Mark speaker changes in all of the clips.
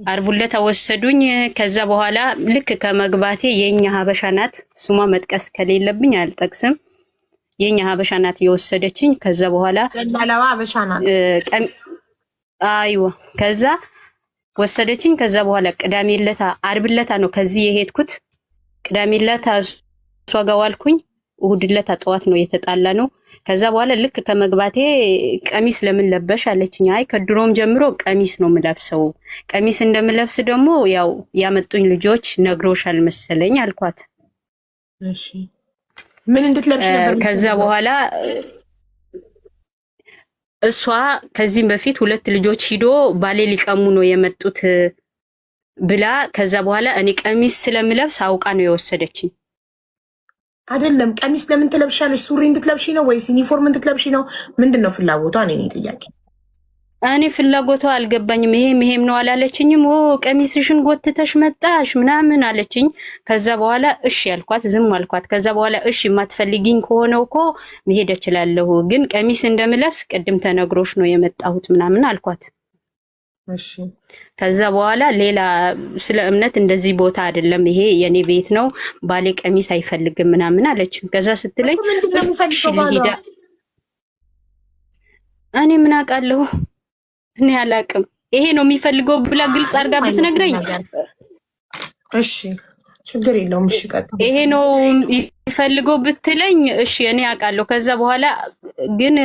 Speaker 1: አርቡለት ወሰዱኝ። ከዛ በኋላ ልክ ከመግባቴ የኛ ሀበሻ ናት፣ ስሟ መጥቀስ ከሌለብኝ አልጠቅስም። የኛ ሀበሻ ናት የወሰደችኝ። ከዛ በኋላ
Speaker 2: ለላላዋ ሀበሻ ናት።
Speaker 1: አይዋ ከዛ ወሰደችኝ። ከዛ በኋላ ቅዳሜለታ አርብለታ ነው ከዚህ የሄድኩት። ቅዳሜለታ እሷ ጋር ዋልኩኝ። እሁድለታ ጠዋት ነው የተጣላ ነው። ከዛ በኋላ ልክ ከመግባቴ ቀሚስ ለምን ለበሽ አለችኝ። አይ ከድሮም ጀምሮ ቀሚስ ነው የምለብሰው። ቀሚስ እንደምለብስ ደግሞ ያው ያመጡኝ ልጆች ነግሮሻል መሰለኝ አልኳት።
Speaker 2: እሺ ምን እንድትለብሽ ነበር?
Speaker 1: ከዛ በኋላ እሷ ከዚህም በፊት 2 ልጆች ሂዶ ባሌ ሊቀሙ ነው የመጡት ብላ ከዛ በኋላ እኔ ቀሚስ ስለምለብስ አውቃ ነው የወሰደችኝ።
Speaker 2: አይደለም ቀሚስ ለምን ትለብሻለሽ? ሱሪ እንድትለብሺ ነው ወይስ ዩኒፎርም እንድትለብሺ ነው? ምንድነው ፍላጎቷ? እኔ ጥያቄ
Speaker 1: እኔ ፍላጎቷ አልገባኝም። ይሄም ነው አላለችኝም። ቀሚስሽን ጎትተሽ መጣሽ ምናምን አለችኝ። ከዛ በኋላ እሺ ያልኳት ዝም አልኳት። ከዛ በኋላ እሺ የማትፈልጊኝ ከሆነው እኮ መሄድ እችላለሁ፣ ግን ቀሚስ እንደምለብስ ቅድም ተነግሮሽ ነው የመጣሁት ምናምን አልኳት።
Speaker 2: እሺ
Speaker 1: ከዛ በኋላ ሌላ ስለ እምነት እንደዚህ ቦታ አይደለም ይሄ የኔ ቤት ነው፣ ባሌ ቀሚስ አይፈልግም ምናምን አለች። ከዛ ስትለኝ እኔ ምን አውቃለሁ እኔ አላቅም ይሄ ነው የሚፈልገው ብላ ግልጽ አድርጋ ብትነግረኝ
Speaker 2: እሺ ችግር የለውም። እሺ ቀጥታ
Speaker 1: ይሄ ነው የሚፈልገው ብትለኝ እሺ እኔ አውቃለሁ። ከዛ በኋላ ግን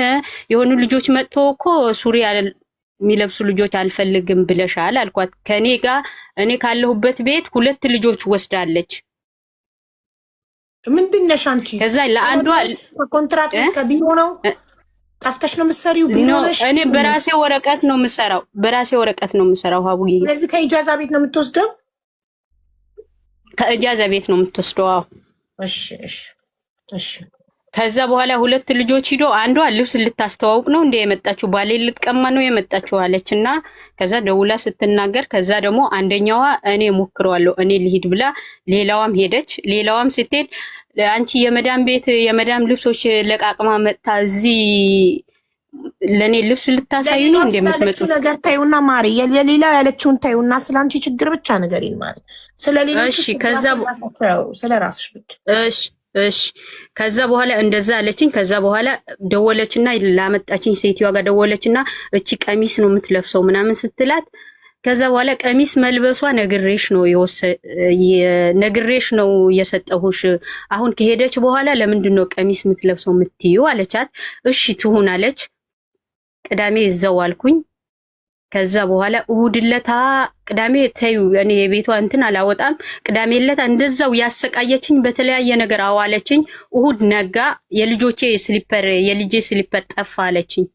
Speaker 1: የሆኑ ልጆች መጥቶ እኮ ሱሪ የሚለብሱ ልጆች አልፈልግም ብለሻል አልኳት። ከኔ ጋር እኔ ካለሁበት ቤት 2 ልጆች ወስዳለች።
Speaker 2: ምንድነሽ አንቺ?
Speaker 1: ከዛ ለአንዷ
Speaker 2: ኮንትራክት ከቢሮ ነው ጠፍተሽ ነው የምትሰሪው? ቢሮ ነሽ?
Speaker 1: እኔ በራሴ ወረቀት ነው የምሰራው፣ በራሴ ወረቀት ነው የምሰራው። ሀቡዬ
Speaker 2: ስለዚህ ከኢጃዛ ቤት ነው የምትወስደው?
Speaker 1: ከኢጃዛ ቤት ነው የምትወስደው።
Speaker 2: እሺ እሺ እሺ።
Speaker 1: ከዛ በኋላ 2 ልጆች ሂዶ አንዷ ልብስ ልታስተዋውቅ ነው እንደ የመጣችው ባሌ ልትቀማ ነው የመጣችው አለችና ከዛ ደውላ ስትናገር ከዛ ደግሞ አንደኛዋ እኔ ሞክረዋለሁ እኔ ልሂድ ብላ ሌላዋም ሄደች። ሌላዋም ስትሄድ አንቺ የመዳም ቤት የመዳም ልብሶች ለቃቅማ መጣ እዚህ ለኔ ልብስ ልታሳይ ነው እንደምትመጡ
Speaker 2: ነገር ታዩና ማሪ የሌላው ያለችውን ታዩና ስላንቺ ችግር ብቻ ነገሪን ማሪ ስለሌሎች
Speaker 1: እሺ ከዛ
Speaker 2: ስለራስሽ ብቻ
Speaker 1: እሺ እሺ ከዛ በኋላ እንደዛ አለችኝ። ከዛ በኋላ ደወለችና ላመጣችኝ ሴትዮዋ ጋር ደወለችና እቺ ቀሚስ ነው የምትለብሰው ምናምን ስትላት ከዛ በኋላ ቀሚስ መልበሷ ነግሬሽ ነው የሰጠሁሽ። አሁን ከሄደች በኋላ ለምንድን ነው ቀሚስ የምትለብሰው የምትዩ አለቻት። እሺ ትሁን አለች። ቅዳሜ እዛው አልኩኝ። ከዛ በኋላ እሁድለታ ቅዳሜ ተዩ እኔ የቤቷ እንትን አላወጣም። ቅዳሜለታ እንደዛው ያሰቃየችኝ በተለያየ ነገር አዋለችኝ። እሁድ ነጋ የልጄ ስሊፐር ጠፋ አለችኝ።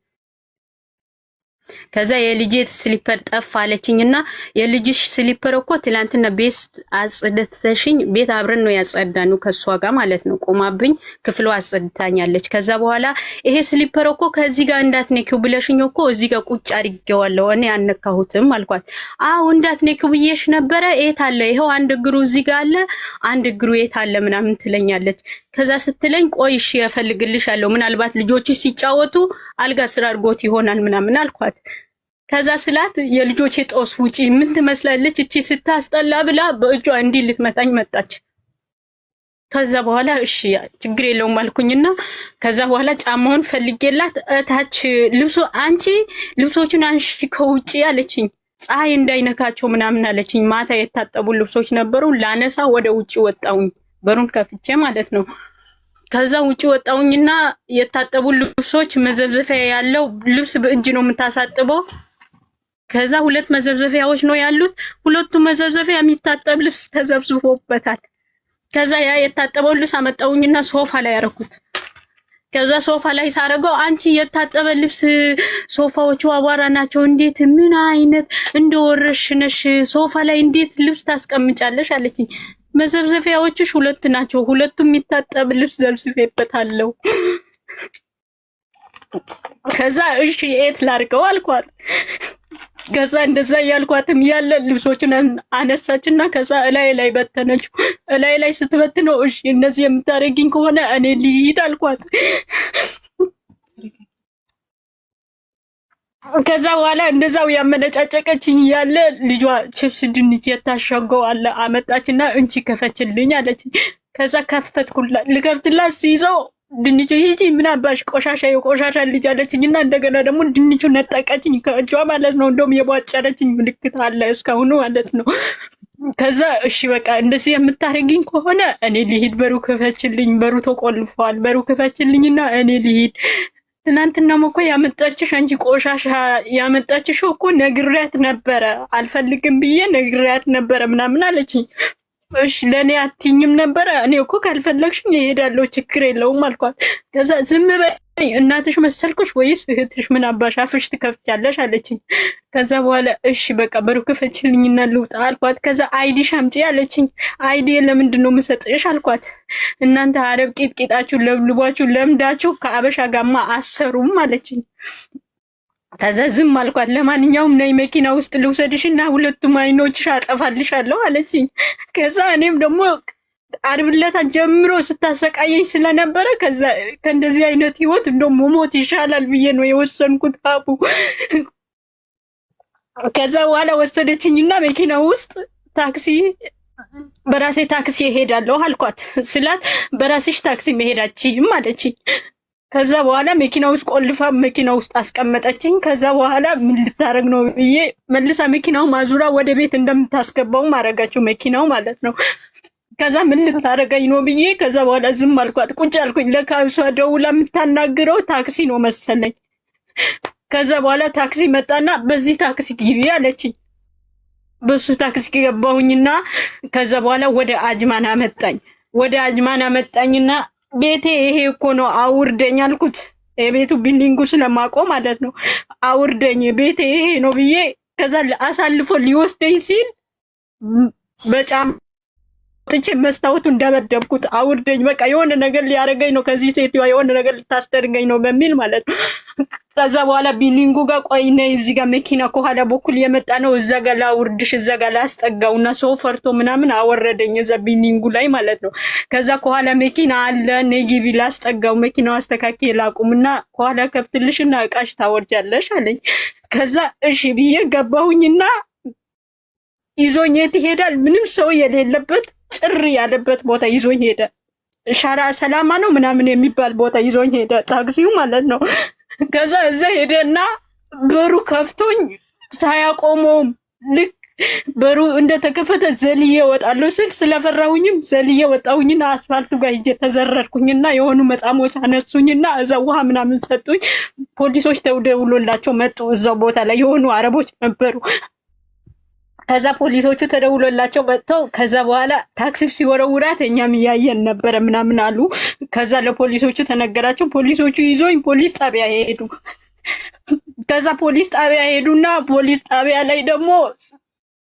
Speaker 1: ከዛ የልጄ ስሊፐር ጠፋ አለችኝና የልጅሽ ስሊፐር እኮ ትላንትና ቤት አጽድተሽኝ ቤት አብረን ነው ያጸዳነው ከሷ ጋር ማለት ነው። ቆማብኝ ክፍሏ አጽድታኛለች። ከዛ በኋላ ይሄ ስሊፐር እኮ ከዚህ ጋር እንዳትነኪው ብለሽኝ እኮ እዚህ ጋር ቁጭ አድርጌዋለሁ እኔ አነካሁትም አልኳት። አዎ እንዳትነኪው ብዬሽ ነበረ። የት አለ? ይሄው አንድ እግሩ እዚህ ጋር አለ፣ አንድ እግሩ የት አለ ምናምን ትለኛለች። ከዛ ስትለኝ ቆይ እሺ እፈልግልሻለሁ ምናልባት ልጆች ሲጫወቱ አልጋ ስራ አድርጎት ይሆናል ምናምን አልኳት። ከዛ ስላት የልጆቼ ጦስ ውጪ ምን ትመስላለች እቺ ስታስጠላ ብላ በእጇ እንዲህ ልትመታኝ መጣች። ከዛ በኋላ እሺ ችግር የለውም አልኩኝና ከዛ በኋላ ጫማውን ፈልጌላት እታች አንቺ ልብሶቹን አንሺ ከውጪ አለችኝ። ፀሐይ እንዳይነካቸው ምናምን አለችኝ። ማታ የታጠቡ ልብሶች ነበሩ ላነሳ ወደ ውጪ ወጣሁኝ፣ በሩን ከፍቼ ማለት ነው። ከዛ ውጪ ወጣሁኝና የታጠቡ ልብሶች መዘብዘፊያ ያለው ልብስ በእጅ ነው የምታሳጥበው። ከዛ 2 መዘብዘፊያዎች ነው ያሉት። 2ቱ መዘብዘፊያ የሚታጠብ ልብስ ተዘብዝፎበታል። ከዛ ያ የታጠበው ልብስ አመጣውኝና ሶፋ ላይ ያረኩት። ከዛ ሶፋ ላይ ሳረገው አንቺ የታጠበ ልብስ ሶፋዎቹ አቧራ ናቸው፣ እንዴት ምን አይነት እንደወረሽ ነሽ ሶፋ ላይ እንዴት ልብስ ታስቀምጫለሽ አለችኝ። መዘብዘፊያዎችሽ 2 ናቸው፣ 2ቱም የሚታጠብ ልብስ ዘብዝፌበታለሁ። ከዛ እሺ የት ላድርገው አልኳት። ከዛ እንደዛ ያልኳትም ያለ ልብሶችን አነሳችና ከዛ ላይ በተነችው። ላይ ስትበትነው እሺ እነዚህ የምታረጊኝ ከሆነ እኔ ልሂድ አልኳት። ከዛ በኋላ እንደዛው ያመነጫጨቀችኝ ያለ ልጇ ቺፕስ ድንች የታሸገው አለ አመጣችና እንቺ ከፈችልኝ አለችኝ። ከዛ ከፈትኩላት ልከፍትላት ሲይዘው ድንቹ ሂጂ ምን አባሽ ቆሻሻ የቆሻሻ ልጅ አለችኝና እንደገና ደግሞ ድንቹ ነጠቀችኝ ከእጇ ማለት ነው። እንደውም የቧጨረችኝ ምልክት አለ እስካሁኑ ማለት ነው። ከዛ እሺ በቃ እንደዚህ የምታደርጊኝ ከሆነ እኔ ልሂድ፣ በሩ ክፈችልኝ፣ በሩ ተቆልፏል፣ በሩ ክፈችልኝና እኔ ልሂድ። ትናንትና እኮ ያመጣችሽ አንቺ ቆሻሻ ያመጣችሽ እኮ ነግሬያት ነበረ፣ አልፈልግም ብዬ ነግሬያት ነበረ ምናምን አለችኝ። እሺ ለኔ አትይኝም ነበረ? እኔ እኮ ካልፈለግሽኝ እሄዳለሁ ችግር የለውም አልኳት። ከዛ ዝም በይ እናትሽ መሰልኩሽ ወይስ እህትሽ? ምን አባሽ አፍሽ ትከፍቻለሽ አለችኝ። ከዛ በኋላ እሺ በቃ በሩ ክፈችልኝና ልውጣ አልኳት። ከዛ አይዲሽ አምጪ አለችኝ። አይዲ ለምንድን ነው የምሰጥሽ አልኳት። እናንተ አረብ ቂጥቂጣችሁ ለብልቧችሁ ለምዳችሁ ከአበሻ ጋማ አሰሩም አለችኝ። ከዛ ዝም አልኳት። ለማንኛውም ነይ መኪና ውስጥ ልውሰድሽና ሁለቱም አይኖችሽ አጠፋልሻለሁ አለችኝ። ከዛ እኔም ደግሞ ዓርብ ዕለት ጀምሮ ስታሰቃየኝ ስለነበረ ከዛ ከእንደዚህ አይነት ህይወት እንደውም ሞት ይሻላል ብዬ ነው የወሰንኩት አቡ። ከዛ በኋላ ወሰደችኝና መኪና ውስጥ ታክሲ በራሴ ታክሲ እሄዳለሁ አልኳት። ስላት በራስሽ ታክሲ መሄዳችም አለችኝ። ከዛ በኋላ መኪና ውስጥ ቆልፋ መኪና ውስጥ አስቀመጠችኝ። ከዛ በኋላ ምን ልታረግ ነው ብዬ መልሳ መኪናው ማዙራ ወደ ቤት እንደምታስገባው ማረጋቸው መኪናው ማለት ነው። ከዛ ምን ልታረገኝ ነው ብዬ ከዛ በኋላ ዝም አልኳት። ቁጭ አልኩኝ። ለካ እሷ ደውላ የምታናግረው ታክሲ ነው መሰለኝ። ከዛ በኋላ ታክሲ መጣና በዚህ ታክሲ ግቢ አለችኝ። በሱ ታክሲ ገባሁኝና ከዛ በኋላ ወደ አጅማን አመጣኝ። ወደ አጅማን አመጣኝና ቤቴ ይሄ እኮ ነው አውርደኝ አልኩት። የቤቱ ቢልዲንጉ ስለማቆም ማለት ነው። አውርደኝ ቤቴ ይሄ ነው ብዬ ከዛ አሳልፎ ሊወስደኝ ሲል በጫማ ጥቼ መስታወቱ እንደበደብኩት አውርደኝ፣ በቃ የሆነ ነገር ሊያደርገኝ ነው ከዚህ ሴትዋ የሆነ ነገር ልታስደርገኝ ነው በሚል ማለት ነው። ከዛ በኋላ ቢልዲንጉ ጋር ቆይ ነይ እዚህ ጋር መኪና ከኋላ በኩል የመጣ ነው እዛ ጋር ላውርድሽ እዛ ጋር ላስጠጋውና ሰው ፈርቶ ምናምን አወረደኝ እዛ ቢልዲንጉ ላይ ማለት ነው። ከዛ ከኋላ መኪና አለ ነይ ግቢ ላስጠጋው መኪናው አስተካክዬ ላቁምና ከኋላ ከፍትልሽና እቃሽ ታወርጃለሽ አለኝ። ከዛ እሺ ብዬ ገባሁኝና ይዞኝ የት ይሄዳል? ምንም ሰው የሌለበት ጭር ያለበት ቦታ ይዞኝ ሄደ። ሻራ ሰላማ ነው ምናምን የሚባል ቦታ ይዞኝ ሄደ ታክሲው ማለት ነው። ከዛ እዛ ሄደና በሩ ከፍቶኝ ሳያቆመውም ልክ በሩ እንደተከፈተ ዘልዬ ወጣለሁ ስል ስለፈራሁኝም ዘልዬ ወጣሁኝና አስፋልቱ ጋር ሂጄ ተዘረርኩኝና የሆኑ መጣሞች አነሱኝና እዛ ውሃ ምናምን ሰጡኝ። ፖሊሶች ተደውሎላቸው መጡ። እዛው ቦታ ላይ የሆኑ አረቦች ነበሩ። ከዛ ፖሊሶቹ ተደውሎላቸው መጥተው ከዛ በኋላ ታክሲ ሲወረውራት እኛም እያየን ነበረ ምናምን አሉ። ከዛ ለፖሊሶቹ ተነገራቸው። ፖሊሶቹ ይዞኝ ፖሊስ ጣቢያ ሄዱ። ከዛ ፖሊስ ጣቢያ ሄዱና ፖሊስ ጣቢያ ላይ ደግሞ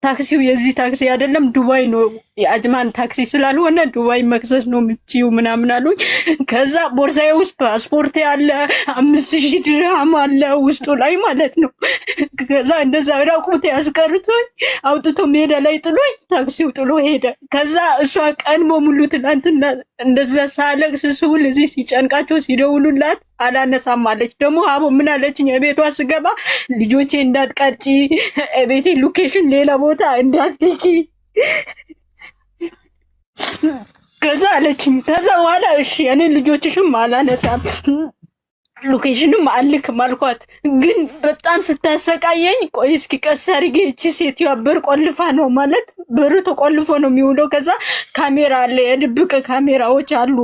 Speaker 1: ታክሲው የዚህ ታክሲ አይደለም ዱባይ ነው የአጅማን ታክሲ ስላልሆነ ዱባይ መክሰስ ነው የምትይው ምናምን አሉኝ። ከዛ ቦርሳዬ ውስጥ ፓስፖርት ያለ 5000 ድርሃም አለ ውስጡ ላይ ማለት ነው። ከዛ እንደዛ ራቁት ያስቀርቶኝ አውጥቶ ሜዳ ላይ ጥሎኝ ታክሲው ጥሎ ሄደ። ከዛ እሷ ቀን በሙሉ ትናንትና እንደዛ ሳለቅስ ስውል እዚህ ሲጨንቃቸው ሲደውሉላት አላነሳም አለች። ደግሞ አቦ ምን አለችኝ? ቤቷ ስገባ ልጆቼ እንዳትቀርጪ ቤቴ ሎኬሽን ሌላ ቦታ እንዳትልኪ ከዛ አለችኝ። ከዛ በኋላ እሺ እኔ ልጆችሽም አላነሳም ሎኬሽንም አልክም አልኳት። ግን በጣም ስታሰቃየኝ ቆይ እስኪ ቀስ አድርጌ እቺ ሴትዮዋ በር ቆልፋ ነው ማለት በሩ ተቆልፎ ነው የሚውለው። ከዛ ካሜራ አለ የድብቅ ካሜራዎች አሉ።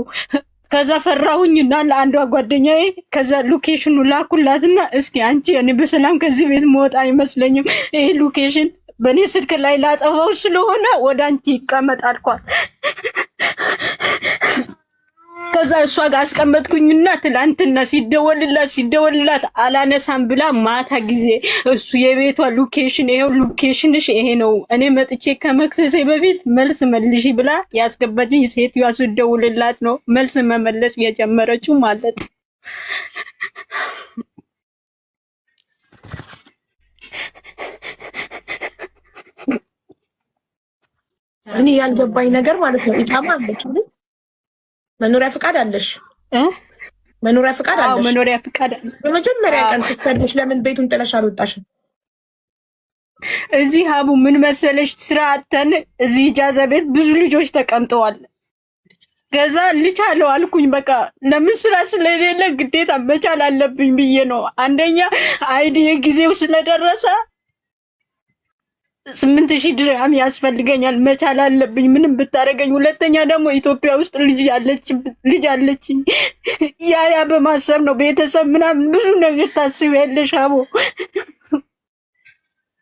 Speaker 1: ከዛ ፈራሁኝና ለአንዷ ጓደኛዬ ከዛ ሎኬሽኑ ላኩላትና እስኪ አንቺ እኔ በሰላም ከዚህ ቤት መውጣ አይመስለኝም ይሄ ሎኬሽን በኔ ስልክ ላይ ላጠፋው ስለሆነ ወደ አንቺ ይቀመጥ አልኳት። ከዛ እሷ ጋር አስቀመጥኩኝና ትላንትና ሲደወልላት አላነሳም ብላ ማታ ጊዜ እሱ የቤቷ ሎኬሽን ይሄው ሎኬሽንሽ ይሄ ነው እኔ መጥቼ ከመክሰሴ በፊት መልስ መልሺ ብላ ያስገባችኝ ሴትዮዋ ሲደውልላት ነው መልስ መመለስ የጀመረችው ማለት።
Speaker 2: እኔ ያልገባኝ ነገር ማለት ነው ኢቃማ አለች መኖሪያ ፍቃድ አለሽ መኖሪያ ፍቃድ አለሽ?
Speaker 1: አዎ መኖሪያ ፍቃድ አለ።
Speaker 2: በመጀመሪያ ቀን ስትከድሽ ለምን ቤቱን ጥለሽ አልወጣሽም?
Speaker 1: እዚህ ሀቡ ምን መሰለሽ ስራ አተን እዚህ ኢጃዛ ቤት ብዙ ልጆች ተቀምጠዋል። ገዛ ልቻለው አልኩኝ። በቃ ለምን ስራ ስለሌለ ግዴታ መቻል አለብኝ ብዬ ነው። አንደኛ አይዲ ጊዜው ስለደረሰ 8000 ድርሃም ያስፈልገኛል፣ መቻል አለብኝ ምንም ብታረገኝ። ሁለተኛ ደግሞ ኢትዮጵያ ውስጥ ልጅ አለችኝ። ያ በማሰብ ነው ቤተሰብ ምናምን ብዙ ነገር ታስቢያለሽ አቦ።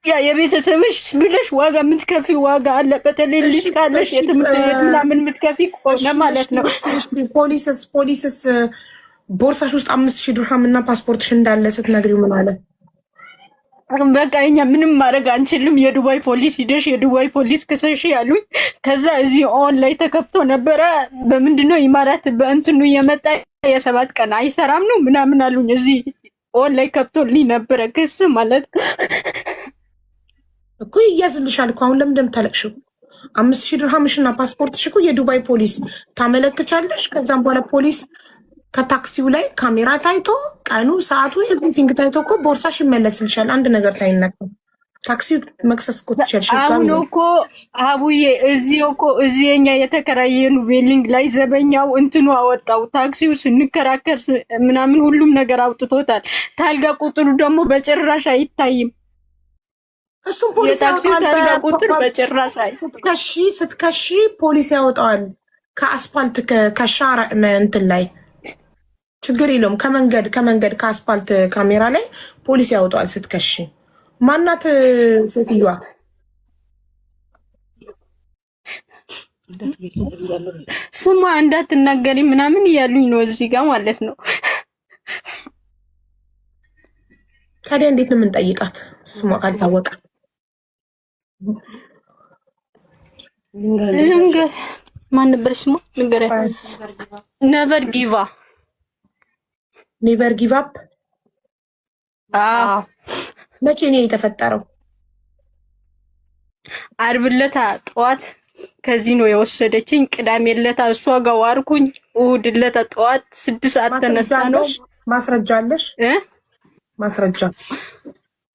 Speaker 1: ያ የቤተሰብሽ ብለሽ ዋጋ የምትከፊ ዋጋ አለ። በተለይ ልጅ ካለሽ የትምህርት ቤት ምናምን የምትከፊ ቆነ ማለት ነው።
Speaker 2: ፖሊስስ ቦርሳሽ ውስጥ 5000 ድርሃም እና ፓስፖርትሽ እንዳለ ስትነግሪው ምን አለ?
Speaker 1: በቃ እኛ ምንም ማድረግ አንችልም፣ የዱባይ ፖሊስ ሂደሽ የዱባይ ፖሊስ ክሰሽ ያሉኝ። ከዛ እዚህ ኦን ላይ ተከፍቶ ነበረ። በምንድነው ኢማራት በእንትኑ የመጣ የ7 ቀን አይሰራም ነው ምናምን አሉኝ። እዚህ ኦን ላይ ከፍቶልኝ ነበረ ክስ ማለት
Speaker 2: እኮ ይያዝልሻል እኮ። አሁን ለምን እንደምታለቅሽው 5000 ድርሃምሽ እና ፓስፖርትሽ እኮ የዱባይ ፖሊስ ታመለክቻለሽ። ከዛም በኋላ ፖሊስ ከታክሲው ላይ ካሜራ ታይቶ ቀኑ፣ ሰዓቱ፣ ኤቭሪቲንግ ታይቶ እኮ ቦርሳሽ ይመለስልሻል። አንድ ነገር ሳይነካ ታክሲው መክሰስ እኮ ትችልሽ።
Speaker 1: አሁን እኮ አቡዬ እዚህ የኛ የተከራየኑ ቬሊንግ ላይ ዘበኛው እንትኑ አወጣው። ታክሲው ስንከራከር ምናምን ሁሉም ነገር አውጥቶታል። ታልጋ ቁጥሩ ደግሞ በጭራሽ አይታይም።
Speaker 2: እሱም ፖሊስ ያወጣዋል።
Speaker 1: ታልጋ ቁጥር በጭራሽ
Speaker 2: ስትከሺ ፖሊስ ያወጣዋል። ከአስፓልት ከሻራ እንትን ላይ ችግር የለውም። ከመንገድ ከአስፓልት ካሜራ ላይ ፖሊስ ያወጣዋል ስትከሺ። ማናት ሴትዮዋ?
Speaker 1: ስሟ እንዳትናገሪ ምናምን እያሉኝ ነው እዚህ ጋር ማለት ነው።
Speaker 2: ታዲያ እንዴት ነው የምንጠይቃት ስሟ ካልታወቀ?
Speaker 1: ማን ነበር ስሟ? ንገረ ነቨር ጊቫ
Speaker 2: ኔቨር ጊቭ አፕ። መቼ ነው የተፈጠረው?
Speaker 1: ዓርብ ዕለት ጠዋት ከዚህ ነው የወሰደችኝ። ቅዳሜ ዕለት እሷ ጋር ዋርኩኝ። እሑድ ዕለት ጠዋት 6 ሰዓት ተነሳ ነው።
Speaker 2: ማስረጃ አለሽ?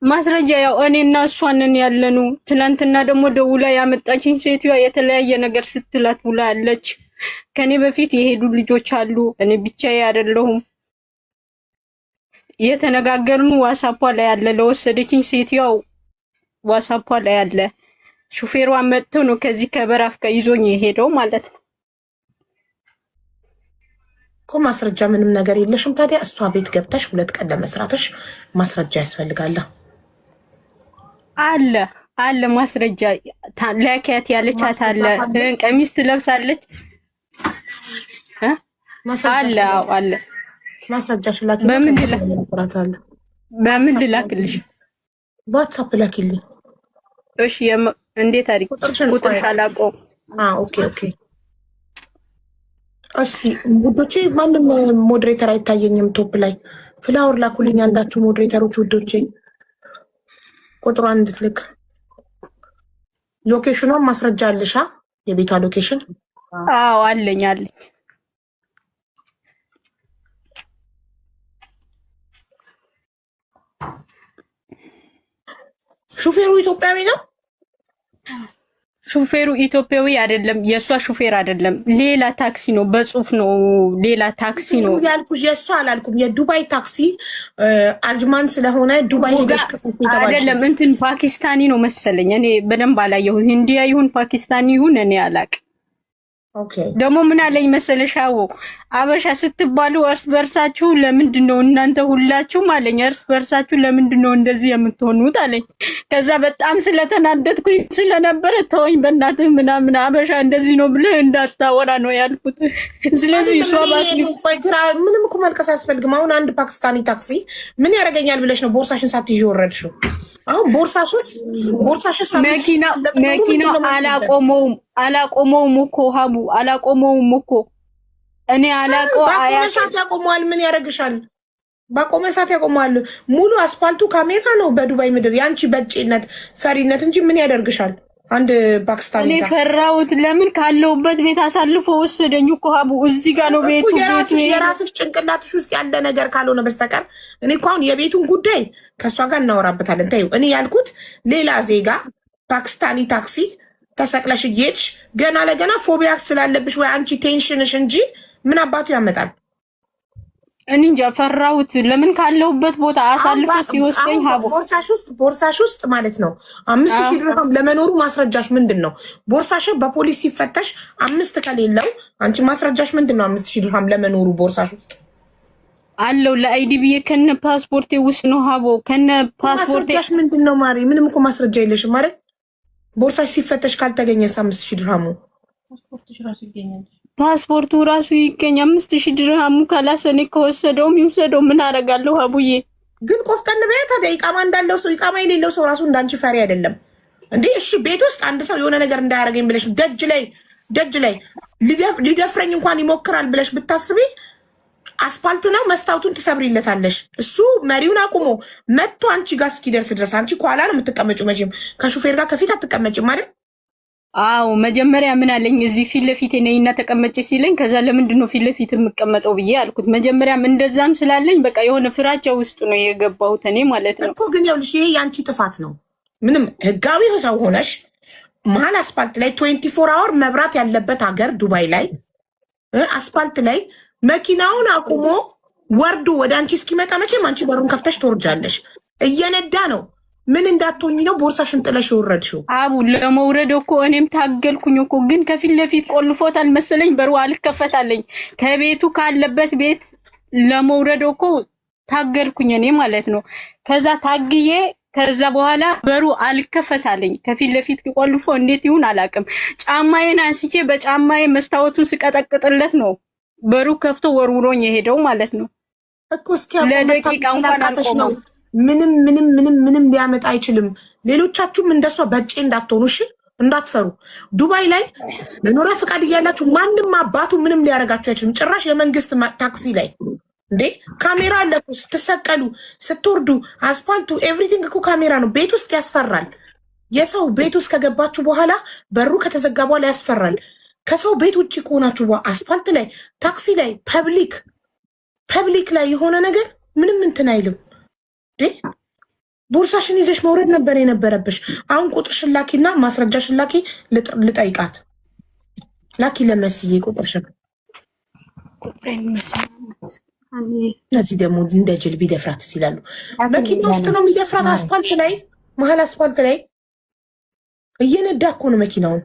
Speaker 1: ማስረጃ ያው እኔና እሷ ነን ያለኑ። ትናንትና ደግሞ ደውላ ያመጣችኝ ሴትዮዋ የተለያየ ነገር ስትላት ውላ አለች። ከኔ በፊት የሄዱ ልጆች አሉ፣ እኔ ብቻዬ አይደለሁም። የተነጋገርኑ ዋትስአፕ ላይ ያለ ለወሰደችኝ ሴትዮዋ ዋትስአፕ ላይ ያለ። ሹፌሯ መጥቶ ነው ከዚህ ከበራፍ ጋር ይዞኝ የሄደው ማለት ነው
Speaker 2: እኮ። ማስረጃ ምንም ነገር የለሽም። ታዲያ እሷ ቤት ገብተሽ 2 ቀን ለመስራትሽ ማስረጃ ያስፈልጋል።
Speaker 1: አለ ማስረጃ ላኪያት ያለቻት አለ። ቀሚስ ትለብሳለች አለ
Speaker 2: ማስረጃሽ ላኪ።
Speaker 1: በምን ልላክልሽ?
Speaker 2: ዋትስአፕ ላኪልኝ።
Speaker 1: እሺ እንዴት አድርጊ? ቁጥርሽ አላውቀውም።
Speaker 2: ኦኬ እሺ ውዶቼ፣ ማንም ሞዴሬተር አይታየኝም ቶፕ ላይ። ፍላወር ላኩልኝ አንዳችሁ ሞዴሬተሮች ውዶቼ፣ ቁጥሯን እንድትልክ። ሎኬሽኗን ማስረጃ አለሻ? የቤቷ ሎኬሽን?
Speaker 1: አዎ አለኝ።
Speaker 2: ሹፌሩ ኢትዮጵያዊ ነው?
Speaker 1: ሹፌሩ ኢትዮጵያዊ አይደለም። የእሷ ሹፌር አይደለም፣ ሌላ ታክሲ ነው። በጽሁፍ ነው ሌላ ታክሲ ነው
Speaker 2: ያልኩሽ። የእሷ አላልኩም። የዱባይ ታክሲ አጅማን ስለሆነ ዱባይ ሄደሽ
Speaker 1: አይደለም። እንትን ፓኪስታኒ ነው መሰለኝ። እኔ በደንብ አላየሁት። ህንዲያ ይሁን ፓኪስታኒ ይሁን እኔ አላቅም። ደግሞ ምን አለኝ መሰለሽ፣ አበሻ ስትባሉ እርስ በርሳችሁ ለምንድን ነው እናንተ ሁላችሁም አለኝ፣ እርስ በርሳችሁ ለምንድን ነው እንደዚህ የምትሆኑት አለኝ። ከዛ በጣም ስለተናደድኩኝ ስለነበረ ተወኝ በእናትህ ምናምን፣ አበሻ እንደዚህ ነው ብለህ እንዳታወራ ነው ያልኩት። ስለዚህ እሷ
Speaker 2: ምንም እኮ መልቀስ አያስፈልግም። አሁን አንድ ፓኪስታኒ ታክሲ ምን ያደርገኛል ብለሽ ነው ቦርሳሽን ሳትይዥ ወረድሽው? አሁን ቦርሳሽስ
Speaker 1: መኪናው አላቆመውም እኮ ሀቡ፣ አላቆመውም እኮ እኔ አላቆ
Speaker 2: ሰዓት ያቆመዋል። ምን ያደርግሻል? ባቆመ ሰዓት ያቆመዋል። ሙሉ አስፋልቱ ካሜራ ነው በዱባይ ምድር። ያንቺ በጭነት ፈሪነት እንጂ ምን ያደርግሻል? አንድ ፓኪስታኒ
Speaker 1: እኔ ፈራሁት። ለምን ካለውበት ቤት አሳልፎ ወሰደኝ እኮ ሀቡ። እዚህ ጋር ነው ቤቱ።
Speaker 2: የራስሽ ጭንቅላትሽ ውስጥ ያለ ነገር ካልሆነ በስተቀር እኔ እኮ አሁን የቤቱን ጉዳይ ከእሷ ጋር እናወራበታለን። ተይው። እኔ ያልኩት ሌላ ዜጋ ፓኪስታኒ ታክሲ ተሰቅለሽ እየሄድሽ ገና ለገና ፎቢያ ስላለብሽ ወይ አንቺ ቴንሽንሽ እንጂ ምን አባቱ ያመጣል?
Speaker 1: እኔ እንጃ ፈራሁት። ለምን ካለውበት ቦታ አሳልፎ ሲወስደኝ ሀቡ።
Speaker 2: ቦርሳሽ ውስጥ ማለት ነው 5000 ድርሃም ለመኖሩ ማስረጃሽ ምንድን ነው? ቦርሳሽ በፖሊስ ሲፈተሽ 5 ከሌለው አንቺ ማስረጃሽ ምንድን ነው? 5000 ድርሃም ለመኖሩ ቦርሳሽ ውስጥ
Speaker 1: አለው። ለአይዲ ብዬ ከነ ፓስፖርቴ ውስጥ ነው ሀቡ። ከነ ፓስፖርቴ
Speaker 2: ማስረጃሽ ምንድን ነው ማሪ? ምንም እኮ ማስረጃ የለሽም ማለት ቦርሳሽ ሲፈተሽ ካልተገኘ 5000 ድርሃሙ
Speaker 1: ፓስፖርቱ ራሱ ይገኝ 5000 ድርሃሙ ካላሰኔ ከወሰደውም ይውሰደው። ምን አደርጋለሁ ሀቡዬ?
Speaker 2: ግን ቆፍጠን በያ ታዲያ። ኢቃማ እንዳለው ሰው ኢቃማ የሌለው ሰው ራሱ እንዳንቺ ፈሪ አይደለም እንዴ? እሺ ቤት ውስጥ አንድ ሰው የሆነ ነገር እንዳያደርገኝ ብለሽ ደጅ ላይ ሊደፍረኝ እንኳን ይሞክራል ብለሽ ብታስቢ አስፓልት ነው መስታወቱን ትሰብሪለታለሽ። እሱ መሪውን አቁሞ መጥቶ አንቺ ጋር እስኪደርስ ድረስ አንቺ ከኋላ ነው የምትቀመጪው። መቼም ከሹፌር ጋር ከፊት አትቀመጪም አይደል?
Speaker 1: አዎ መጀመሪያ ምን አለኝ እዚህ ፊት ለፊት ነኝና ተቀመጪ ሲለኝ፣ ከዛ ለምንድን ነው ፊት ለፊት የምቀመጠው ብዬ አልኩት። መጀመሪያም እንደዛም ስላለኝ በቃ የሆነ ፍራቻ ውስጥ ነው የገባሁት እኔ ማለት ነው
Speaker 2: እኮ። ግን ይኸውልሽ ይሄ ያንቺ ጥፋት ነው። ምንም ህጋዊ ሰው ሆነሽ መሀል አስፓልት ላይ 24 አወር መብራት ያለበት ሀገር ዱባይ ላይ አስፓልት ላይ መኪናውን አቁሞ ወርዶ ወደ አንቺ እስኪመጣ መቼም አንቺ በሩን ከፍተሽ ትወርጃለሽ። እየነዳ ነው። ምን እንዳትሆኝ ነው ቦርሳሽን ጥለሽ የወረድሽው?
Speaker 1: አቡ ለመውረድ እኮ እኔም ታገልኩኝ እኮ፣ ግን ከፊት ለፊት ቆልፎታል መሰለኝ። በሩ አልከፈታለኝ። ከቤቱ ካለበት ቤት ለመውረድ እኮ ታገልኩኝ እኔ ማለት ነው። ከዛ ታግዬ ከዛ በኋላ በሩ አልከፈታለኝ። ከፊት ለፊት ቆልፎ እንዴት ይሁን አላውቅም። ጫማዬን አንስቼ በጫማዬ መስታወቱን ስቀጠቅጥለት ነው በሩ ከፍቶ ወርውሮኝ የሄደው ማለት ነው
Speaker 2: እኮ። እስኪ ለደቂቃ እንኳን አልቆመም። ምንም ሊያመጣ አይችልም። ሌሎቻችሁም እንደሷ በጬ እንዳትሆኑ እሺ፣ እንዳትፈሩ። ዱባይ ላይ መኖሪያ ፈቃድ እያላችሁ ማንም አባቱ ምንም ሊያደርጋችሁ አይችልም። ጭራሽ የመንግስት ታክሲ ላይ እንዴ ካሜራ አለ እኮ። ስትሰቀሉ፣ ስትወርዱ፣ አስፓልቱ ኤቭሪቲንግ እኮ ካሜራ ነው። ቤት ውስጥ ያስፈራል። የሰው ቤት ውስጥ ከገባችሁ በኋላ በሩ ከተዘጋ በኋላ ያስፈራል። ከሰው ቤት ውጭ ከሆናችሁ አስፓልት ላይ፣ ታክሲ ላይ፣ ፐብሊክ ላይ የሆነ ነገር ምንም እንትን አይልም። ቦርሳሽን ይዘሽ መውረድ ነበር የነበረብሽ። አሁን ቁጥርሽን ላኪና ማስረጃሽን ላኪ፣ ልጠይቃት። ላኪ ለመስዬ ቁጥርሽን። እነዚህ ደግሞ እንደ ጅል ቢደፍራት ይላሉ። መኪና ውስጥ ነው የሚደፍራት። አስፓልት ላይ፣ መሀል አስፓልት ላይ እየነዳ እኮ ነው መኪናውን።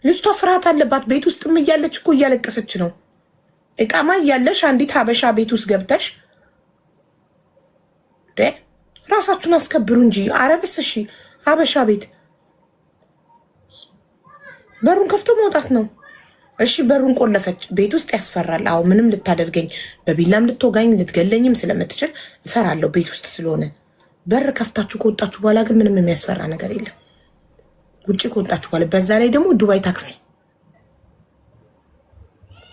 Speaker 2: ልጅቷ ፍርሃት አለባት። ቤት ውስጥም እያለች እኮ እያለቀሰች ነው። እቃማ እያለሽ አንዲት ሀበሻ ቤት ውስጥ ገብተሽ ራሳችሁን አስከብሩ እንጂ አረብስ። እሺ ሀበሻ ቤት በሩን ከፍቶ መውጣት ነው። እሺ በሩን ቆለፈች። ቤት ውስጥ ያስፈራል። አዎ ምንም ልታደርገኝ በቢላም ልትወጋኝ ልትገለኝም ስለምትችል እፈራለሁ ቤት ውስጥ ስለሆነ። በር ከፍታችሁ ከወጣችሁ በኋላ ግን ምንም የሚያስፈራ ነገር የለም። ውጭ ከወጣችሁ በኋላ በዛ ላይ ደግሞ ዱባይ ታክሲ፣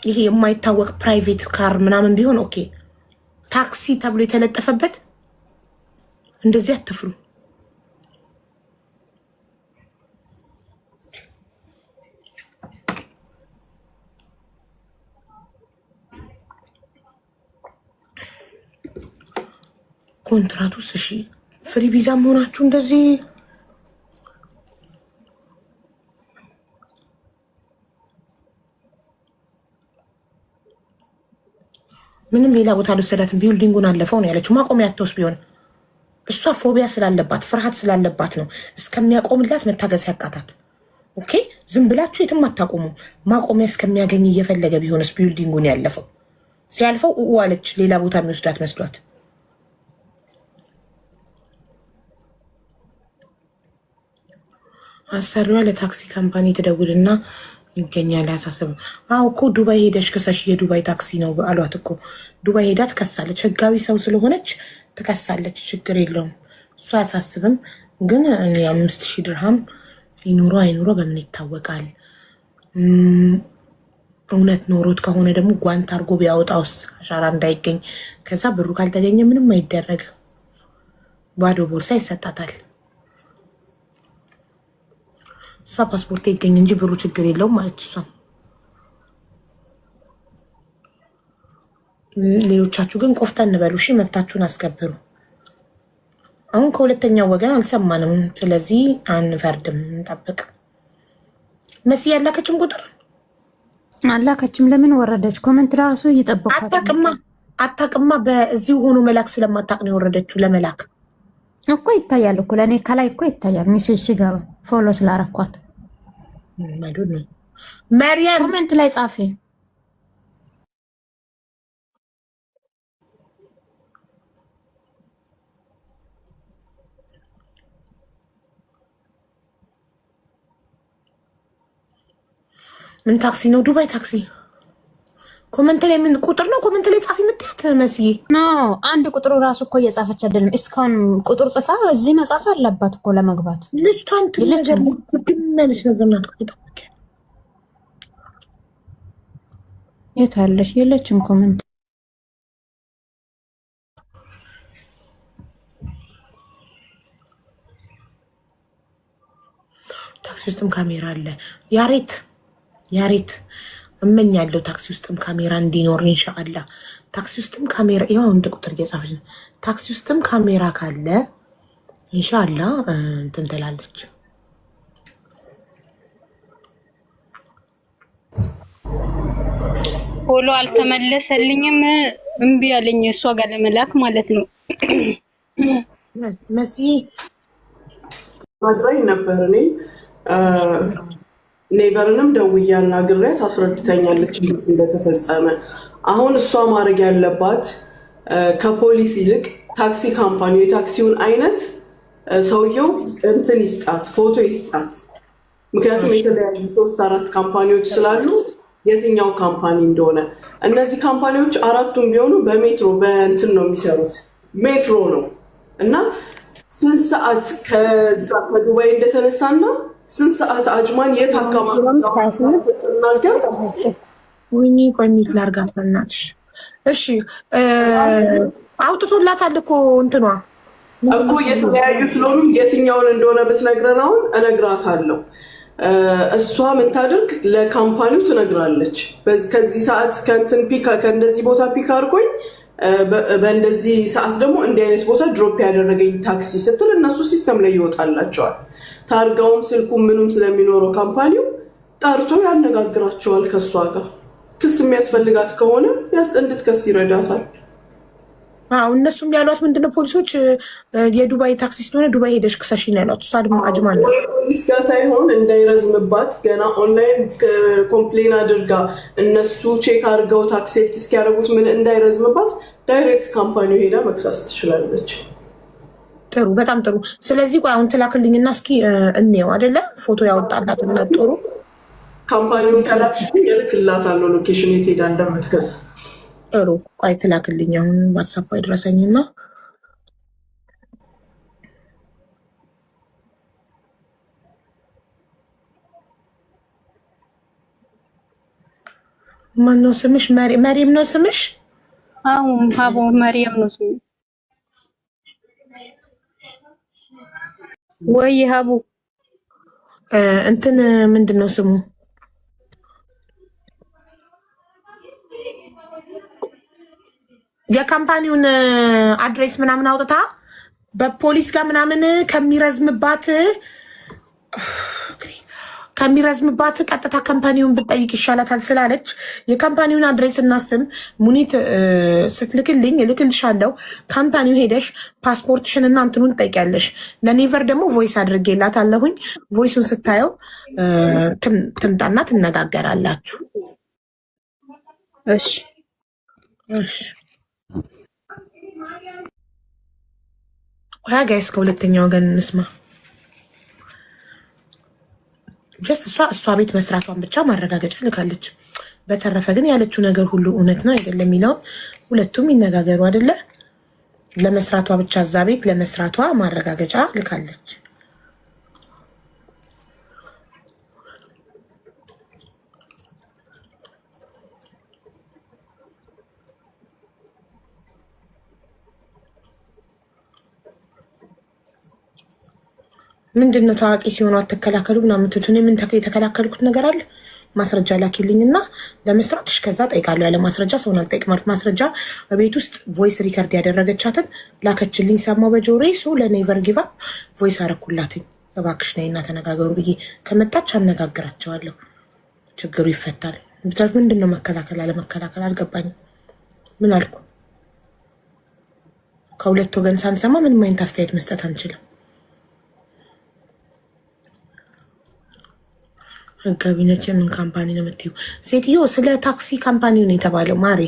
Speaker 2: ይሄ የማይታወቅ ፕራይቬት ካር ምናምን ቢሆን ኦኬ። ታክሲ ተብሎ የተለጠፈበት እንደዚህ አትፍሩ። ኮንትራቱስ እሺ ፍሪ ቪዛ መሆናችሁ እንደዚህ ምንም ሌላ ቦታ አልወሰዳትም። ቢልዲንጉን አለፈው ነው ያለችው። ማቆሚያ አትወስ ቢሆን እሷ ፎቢያ ስላለባት ፍርሃት ስላለባት ነው እስከሚያቆምላት መታገዝ ያቃታት። ኦኬ ዝም ብላችሁ የትም አታቆሙ። ማቆሚያ እስከሚያገኝ እየፈለገ ቢሆንስ ቢልዲንጉን ያለፈው ሲያልፈው አለች ሌላ ቦታ የሚወስዳት መስሏት። አሰሪዋ ለታክሲ ካምፓኒ ትደውልና ይገኛል ያሳስብ። አዎ እኮ ዱባይ ሄደሽ ክሰሽ የዱባይ ታክሲ ነው አሏት እኮ። ዱባይ ሄዳ ትከሳለች። ህጋዊ ሰው ስለሆነች ትከሳለች። ችግር የለውም እሱ አያሳስብም። ግን 5000 ድርሃም ይኑሮ አይኑሮ በምን ይታወቃል? እውነት ኖሮት ከሆነ ደግሞ ጓንት አድርጎ ቢያወጣውስ አሻራ እንዳይገኝ። ከዛ ብሩ ካልተገኘ ምንም አይደረግም። ባዶ ቦርሳ ይሰጣታል። እሷ ፓስፖርት ይገኝ እንጂ ብሩ ችግር የለውም ማለት እሷ። ሌሎቻችሁ ግን ቆፍጠን በሉ እሺ፣ መብታችሁን አስከብሩ። አሁን ከሁለተኛው ወገን አልሰማንም፣ ስለዚህ አንፈርድም፣ እንጠብቅ። መሲ ያላከችም ቁጥር
Speaker 3: አላከችም። ለምን ወረደች? ኮመንት ራሱ እየጠበኳት
Speaker 2: አታቅማ። በዚሁ ሆኖ መላክ ስለማታቅ ነው የወረደችው። ለመላክ
Speaker 3: እኮ ይታያል እኮ ለእኔ ከላይ እኮ ይታያል። ሚሴጅ ሲገባ ፎሎ ስላረኳት
Speaker 2: መርያም
Speaker 3: ኮመንት ላይ ጻፌ።
Speaker 2: ምን ታክሲ ነው? ዱባይ ታክሲ። ኮመንት ላይ ምን ቁጥር ነው? ኮመንት ላይ ጻፊ የምትያት መስዬ
Speaker 3: ኖ አንድ ቁጥሩ ራሱ እኮ እየጻፈች አይደለም። እስካሁን ቁጥር ጽፋ እዚህ መጻፍ አለባት እኮ ለመግባት።
Speaker 2: ልጅቷን ነገር ግመለች ነገር ናት።
Speaker 3: የት አለሽ? የለችም ኮመንት።
Speaker 2: ታክሲ ውስጥም ካሜራ አለ። ያሬት እመኛለሁ ታክሲ ውስጥም ካሜራ እንዲኖር ኢንሻአላ። ታክሲ ውስጥም ካሜራ ይኸው እንደ ቁጥር እየጻፈች ነው። ታክሲ ውስጥም ካሜራ ካለ ኢንሻአላ እንትን ትላለች።
Speaker 1: ፎሎ አልተመለሰልኝም፣ እምቢ አለኝ እሷ ጋር ለመላክ ማለት ነው።
Speaker 2: መሲ
Speaker 4: ማድረግ ነበር እኔ ኔቨርንም ደውዬ አናግሬያት አስረድተኛለች እንደተፈጸመ። አሁን እሷ ማድረግ ያለባት ከፖሊስ ይልቅ ታክሲ ካምፓኒ የታክሲውን አይነት ሰውየው እንትን ይስጣት፣ ፎቶ ይስጣት። ምክንያቱም የተለያዩ 3-4 ካምፓኒዎች ስላሉ የትኛው ካምፓኒ እንደሆነ እነዚህ ካምፓኒዎች አራቱም ቢሆኑ በሜትሮ በእንትን ነው የሚሰሩት፣ ሜትሮ ነው እና ስንት ሰዓት ከዛ ከዱባይ እንደተነሳና ስንት ሰዓት አጅማን የት አካባቢ
Speaker 2: ወይኔ ቆይ ሚት ላርጋት በእናትሽ። እሺ አውጥቶላታል እኮ እንትኗ
Speaker 4: እኮ የተለያዩ ስለሆኑ የትኛውን እንደሆነ ብትነግረን አሁን እነግራታለሁ። እሷ ምን ታደርግ ለካምፓኒው ትነግራለች። ከዚህ ሰዓት ከእንትን ፒክ ከእንደዚህ ቦታ ፒክ አድርጎኝ በእንደዚህ ሰዓት ደግሞ እንዲህ አይነት ቦታ ድሮፕ ያደረገኝ ታክሲ ስትል እነሱ ሲስተም ላይ ይወጣላቸዋል። ታርጋውም ስልኩም ምኑም ስለሚኖረው ካምፓኒው ጠርቶ ያነጋግራቸዋል። ከእሷ ጋር ክስ የሚያስፈልጋት ከሆነ እንድትከስ ይረዳታል።
Speaker 2: እነሱም ያሏት ምንድነው ፖሊሶች የዱባይ ታክሲ ስለሆነ ዱባይ ሄደሽ ክሰሽ ነው ያሏት። እሷ ደግሞ አጅማለ
Speaker 4: ፖሊስ ጋር ሳይሆን እንዳይረዝምባት ገና ኦንላይን ኮምፕሌን አድርጋ እነሱ ቼክ አድርገው ታክሲ ሴፍቲ እስኪያደርጉት ምን እንዳይረዝምባት ዳይሬክት ካምፓኒው ሄዳ መክሰስ ትችላለች።
Speaker 2: ጥሩ፣ በጣም ጥሩ። ስለዚህ ቆይ አሁን ትላክልኝና እስኪ እንየው አይደለ ፎቶ ያወጣላት እና ጥሩ
Speaker 4: ካምፓኒውን ከላክሽ የልክላታለሁ ሎኬሽን የት ሄዳ እንደምትከስ።
Speaker 2: ጥሩ ቆይ ትላክልኝ አሁን ዋትስአፕ አይድረሰኝና ማነው ስምሽ? መሪም ነው ስምሽ?
Speaker 1: አዎ ሀቦ መሪም ነው ስምሽ? ወይ ሀቡ
Speaker 2: እንትን ምንድን ነው ስሙ? የካምፓኒውን አድሬስ ምናምን አውጥታ በፖሊስ ጋር ምናምን ከሚረዝምባት ቀጥታ ካምፓኒውን ብጠይቅ ይሻላታል ስላለች የካምፓኒውን አድሬስ እና ስም ሙኒት ስትልክልኝ እልክልሻለሁ። ካምፓኒው ሄደሽ ፓስፖርትሽን እና እንትኑን ትጠይቂያለሽ። ለኔቨር ደግሞ ቮይስ አድርጌላታለሁኝ። ቮይሱን ስታየው ትምጣና ትነጋገራላችሁ።
Speaker 1: እሺ
Speaker 2: እሺ። ያ ጋይስ ከሁለተኛ ወገን እንስማ። ጀስት እሷ ቤት መስራቷን ብቻ ማረጋገጫ ልካለች። በተረፈ ግን ያለችው ነገር ሁሉ እውነት ነው አይደለም የሚለውን ሁለቱም ይነጋገሩ አይደለ። ለመስራቷ ብቻ እዛ ቤት ለመስራቷ ማረጋገጫ ልካለች። ምንድነው ታዋቂ ሲሆኑ አትከላከሉ ምናምን ትሉት። እኔ ምን የተከላከልኩት ነገር አለ? ማስረጃ ላኪልኝና ለመስራትሽ ከዛ ጠይቃለሁ። ያለ ማስረጃ ሰውን አልጠይቅም። ማስረጃ በቤት ውስጥ ቮይስ ሪከርድ ያደረገቻትን ላከችልኝ። ሰማሁ በጆሮዬ። ሶ ለኔቨር ጊቭ አፕ ቮይስ አረኩላትኝ። እባክሽ ነይና ተነጋገሩ ብዬ ከመጣች አነጋግራቸዋለሁ። ችግሩ ይፈታል። ምንድነው መከላከል አለመከላከል አልገባኝም። ምን አልኩ? ከሁለት ወገን ሳንሰማ ምንም አይነት አስተያየት መስጠት አንችልም። ህጋቢ ነች። የምን ካምፓኒ ነው የምትይው? ሴትዮ ስለ ታክሲ ካምፓኒው ነው የተባለው ማሬ።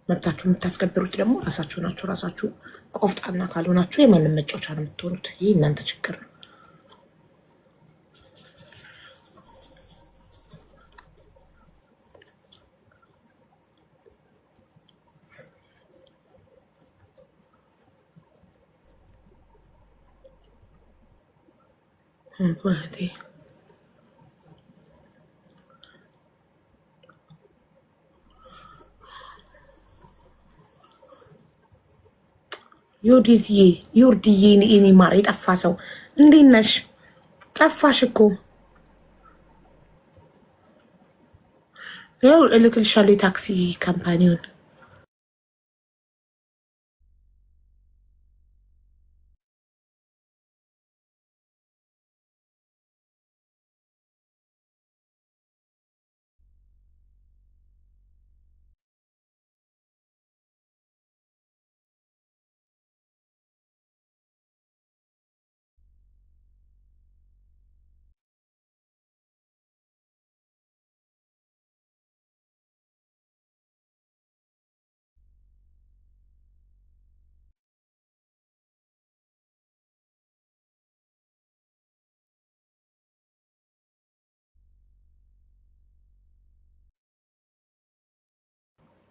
Speaker 2: መብታችሁ የምታስከብሩት ደግሞ ራሳችሁ ናችሁ። ራሳችሁ ቆፍጣና ካልሆናችሁ የማንም መጫወቻ ነው የምትሆኑት። ይህ እናንተ ችግር ነው። ዮርድዬ እኔ ማር የጠፋ ሰው እንዴት ነሽ? ጠፋሽ እኮ። ያው እልክልሻለሁ የታክሲ ካምፓኒውን።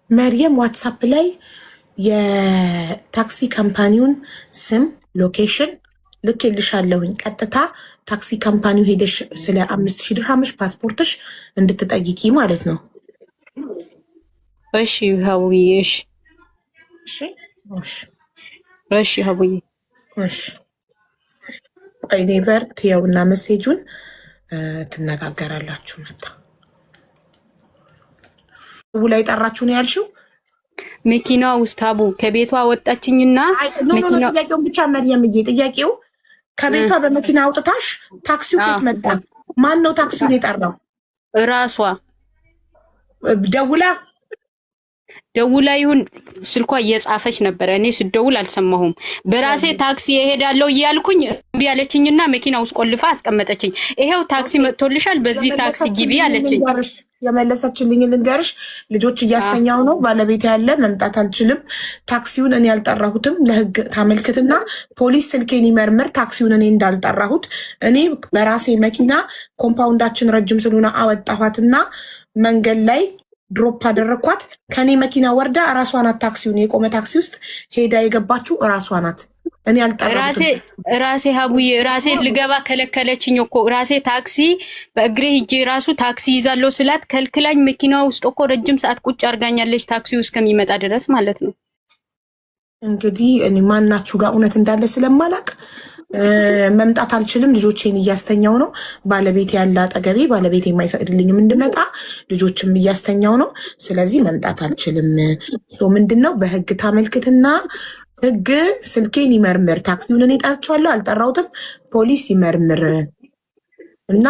Speaker 2: መርየም ዋትሳፕ ላይ የታክሲ ካምፓኒውን ስም ሎኬሽን ልኬልሻለሁኝ። ቀጥታ ታክሲ ካምፓኒው ሄደሽ ስለ 5000 ድርሃምሽ ፓስፖርትሽ እንድትጠይቂ ማለት ነው።
Speaker 1: እሺ ሀቡዬ። እሺ ሀቡዬ። እሺ
Speaker 2: ቆይ ኔቨር ትየውና መሴጁን ትነጋገራላችሁ። መጣ ላይ ጠራችሁ ነው ያልሽው?
Speaker 1: መኪና ውስጥ አቡ ከቤቷ ወጣችኝና
Speaker 2: ጥያቄውን ብቻ መርየምዬ፣ ጥያቄው ከቤቷ በመኪና አውጥታሽ ታክሲው ከየት መጣ? ማን ነው ታክሲውን የጠራው?
Speaker 1: እራሷ
Speaker 2: ደውላ
Speaker 1: ይሁን ስልኳ እየጻፈች ነበረ። እኔ ስደውል አልሰማሁም። በራሴ ታክሲ እሄዳለሁ እያልኩኝ እምቢ አለችኝና መኪና ውስጥ ቆልፋ አስቀመጠችኝ። ይሄው ታክሲ መጥቶልሻል፣ በዚህ ታክሲ ግቢ አለችኝ።
Speaker 2: የመለሰችልኝ ልንገርሽ፣ ልጆች እያስተኛው ነው፣ ባለቤት ያለ መምጣት አልችልም፣ ታክሲውን እኔ ያልጠራሁትም ለህግ ታመልክትና ፖሊስ ስልኬን ይመርምር፣ ታክሲውን እኔ እንዳልጠራሁት እኔ በራሴ መኪና ኮምፓውንዳችን ረጅም ስለሆነ አወጣኋትና መንገድ ላይ ድሮፕ አደረኳት። ከኔ መኪና ወርዳ እራሷ ናት ታክሲውን የቆመ ታክሲ ውስጥ ሄዳ የገባችው እራሷ ናት። እኔ አልጠራሁትም።
Speaker 1: ራሴ ሀቡዬ ራሴ ልገባ ከለከለችኝ እኮ ራሴ ታክሲ በእግሬ ሂጄ ራሱ ታክሲ ይዛለው ስላት ከልክላኝ መኪና ውስጥ እኮ ረጅም ሰዓት ቁጭ አርጋኛለች፣ ታክሲው እስከሚመጣ ድረስ ማለት ነው።
Speaker 2: እንግዲህ እኔ ማናችሁ ጋር እውነት እንዳለ ስለማላቅ መምጣት አልችልም። ልጆቼን እያስተኛው ነው። ባለቤት ያለ አጠገቤ፣ ባለቤት የማይፈቅድልኝም እንድመጣ፣ ልጆችም እያስተኛው ነው። ስለዚህ መምጣት አልችልም። ምንድነው በህግ ታመልክትና ህግ ስልኬን ይመርምር። ታክሲውን እኔ ጠርቼዋለሁ፣ አልጠራሁትም። ፖሊስ ይመርምር እና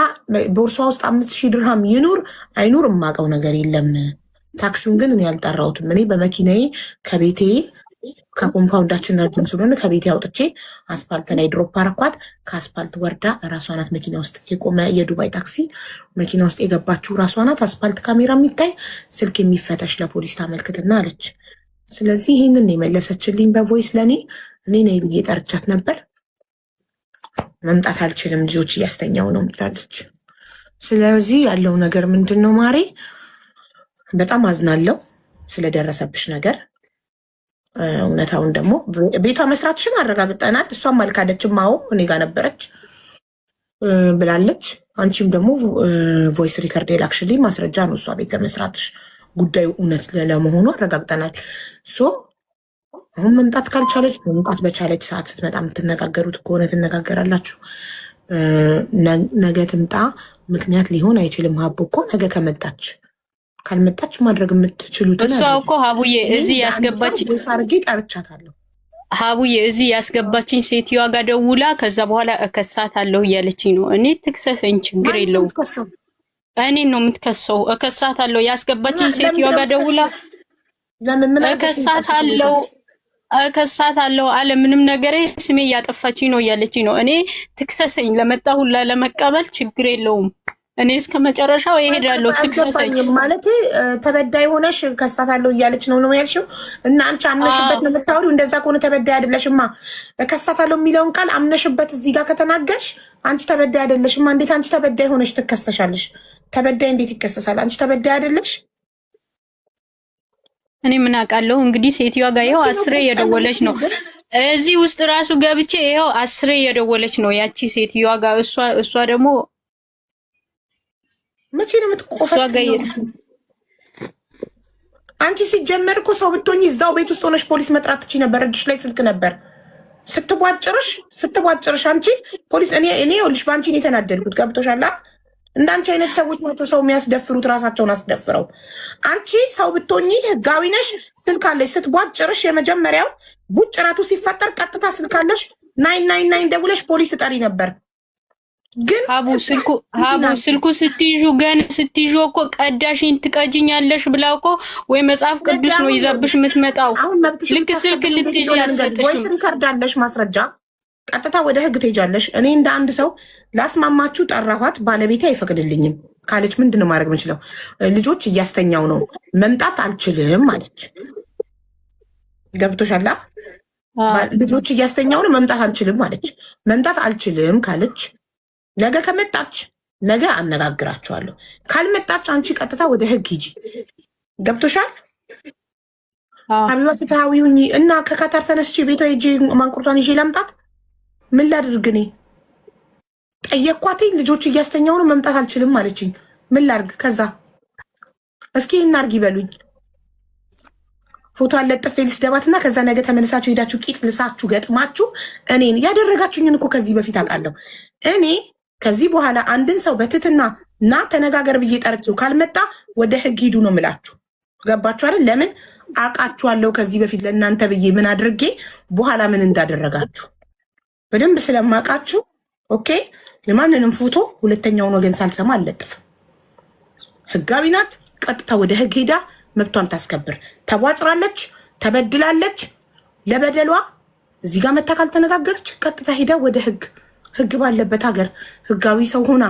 Speaker 2: ቦርሷ ውስጥ 5000 ድርሃም ይኑር አይኑር የማውቀው ነገር የለም። ታክሲውን ግን እኔ አልጠራሁትም። እኔ በመኪናዬ ከቤቴ ከኮምፓውንዳችን ረጅም ስለሆነ ከቤቴ አውጥቼ አስፓልት ላይ ድሮፕ አረኳት። ከአስፓልት ወርዳ ራሷ ናት መኪና ውስጥ የቆመ የዱባይ ታክሲ መኪና ውስጥ የገባችው ራሷ ናት። አስፓልት ካሜራ የሚታይ ስልክ የሚፈተሽ ለፖሊስ ታመልክትና አለች። ስለዚህ ይህንን የመለሰችልኝ በቮይስ ለእኔ ነይ ብዬ ጠርቻት ነበር። መምጣት አልችልም ልጆች እያስተኛው ነው ብላለች። ስለዚህ ያለው ነገር ምንድን ነው ማሬ? በጣም አዝናለው ስለደረሰብሽ ነገር። እውነታውን ደግሞ ቤቷ መስራትሽን አረጋግጠናል። እሷም አልካደችም። አዎ እኔ ጋር ነበረች። ብላለች። አንቺም ደግሞ ቮይስ ሪከርድ የላክሽልኝ ማስረጃ ነው እሷ ቤት ለመስራትሽ ጉዳዩ እውነት ለመሆኑ አረጋግጠናል። ሶ አሁን መምጣት ካልቻለች መምጣት በቻለች ሰዓት ስትመጣ የምትነጋገሩት ከሆነ ትነጋገራላችሁ። ነገ ትምጣ ምክንያት ሊሆን አይችልም። ሀቡ እኮ ነገ ከመጣች ካልመጣች ማድረግ የምትችሉት
Speaker 1: እሷ እኮ ሀቡዬ እዚህ ያስገባች
Speaker 2: አርጌ ጠርቻታለሁ።
Speaker 1: ሀቡዬ እዚህ ያስገባችኝ ሴትዮዋ ጋር ደውላ ከዛ በኋላ እከሳታለሁ እያለችኝ ነው። እኔ ትክሰሰኝ ችግር የለውም። እኔን ነው የምትከሰው። እከሳታለሁ። ያስገባችኝ ሴትዮዋ ጋር ደውላ እከሳታለሁ አለ ምንም ነገር ስሜ እያጠፋችኝ ነው እያለችኝ ነው። እኔ ትክሰሰኝ፣ ለመጣ ሁላ ለመቀበል ችግር የለውም። እኔ እስከ መጨረሻው እሄዳለሁ። ትክሰሰኝ
Speaker 2: ማለት ተበዳይ ሆነሽ ከሳታለሁ እያለች ነው ያልሽው። እና አንቺ አምነሽበት ነው የምታወሪው። እንደዛ ከሆነ ተበዳይ አይደለሽማ። ከሳታለሁ የሚለውን ቃል አምነሽበት እዚህ ጋር ከተናገርሽ አንቺ ተበዳይ አይደለሽማ። እንዴት አንቺ ተበዳይ ሆነሽ ትከሰሻለሽ? ተበዳይ እንዴት ይከሰሳል? አንቺ ተበዳይ አይደለሽ።
Speaker 1: እኔ ምን አውቃለሁ እንግዲህ። ሴትዮዋ ጋር ይኸው 10 የደወለች ነው። እዚህ ውስጥ ራሱ ገብቼ ይኸው 10 የደወለች ነው ያቺ ሴትዮዋ ጋር። እሷ ደግሞ
Speaker 2: መቼ ነው የምትቆፈው? አንቺ ሲጀመር እኮ ሰው ብትሆኚ እዛው ቤት ውስጥ ሆነሽ ፖሊስ መጥራት ትችይ ነበር። እጅሽ ላይ ስልክ ነበር። ስትቧጭርሽ አንቺ ፖሊስ እኔ ይኸውልሽ በአንቺ ነው የተናደድኩት። ገብቶሻል? እንዳንቺ አይነት ሰዎች ናቸው ሰው የሚያስደፍሩት ራሳቸውን አስደፍረው። አንቺ ሰው ብትሆኚ ህጋዊ ነሽ፣ ስልክ አለሽ። ስትቧጭርሽ የመጀመሪያው ቡጭራቱ ሲፈጠር ቀጥታ ስልክ አለሽ 999 ደውለሽ ፖሊስ ትጠሪ ነበር። ግን
Speaker 1: ሀቡ ስልኩ ስትይዙ እኮ ቀዳሽኝ ትቀጅኛለሽ ብላ እኮ ወይ መጽሐፍ ቅዱስ ነው ይዛብሽ የምትመጣው። ልክ ስልክ ልትይዥ ያሰጥሽ
Speaker 2: ወይ ሪከርድ አለሽ ማስረጃ ቀጥታ ወደ ህግ ትሄጃለሽ። እኔ እንደ አንድ ሰው ላስማማችሁ ጠራኋት። ባለቤቴ አይፈቅድልኝም ካለች ምንድን ነው ማድረግ የምችለው? ልጆች እያስተኛው ነው መምጣት አልችልም አለች። ገብቶሻል? ልጆች እያስተኛው ነው መምጣት አልችልም አለች። መምጣት አልችልም ካለች ነገ ከመጣች ነገ አነጋግራቸዋለሁ። ካልመጣች አንቺ ቀጥታ ወደ ህግ ሂጂ። ገብቶሻል? ሀቢባ ፍትሃዊ ሁኚ እና ከካታር ተነስቼ ቤቷ ሂጂ ማንቁርቷን ይዤ ላምጣት። ምን ላድርግ? እኔ ጠየኳትኝ። ልጆች እያስተኛው ነው መምጣት አልችልም አለችኝ። ምን ላድርግ? ከዛ እስኪ እናርግ ይበሉኝ። ፎቶ አለጥፌ ልስደባትና ከዛ ነገ ተመልሳችሁ ሄዳችሁ ቂጥ ልሳችሁ ገጥማችሁ እኔን ያደረጋችሁኝን እኮ ከዚህ በፊት አውቃለሁ። እኔ ከዚህ በኋላ አንድን ሰው በትትና እና ተነጋገር ብዬ ጠርቼው ካልመጣ ወደ ህግ ሂዱ ነው ምላችሁ። ገባችሁ አይደል? ለምን አውቃችኋለሁ ከዚህ በፊት ለእናንተ ብዬ ምን አድርጌ በኋላ ምን እንዳደረጋችሁ በደንብ ስለማውቃችሁ። ኦኬ። የማንንም ፎቶ ሁለተኛውን ወገን ሳልሰማ አልለጥፍም። ህጋዊ ናት። ቀጥታ ወደ ህግ ሄዳ መብቷን ታስከብር። ተቧጭራለች፣ ተበድላለች። ለበደሏ እዚህ ጋር መታ ካልተነጋገረች ቀጥታ ሄዳ ወደ ህግ ባለበት ሀገር ህጋዊ ሰው ሆና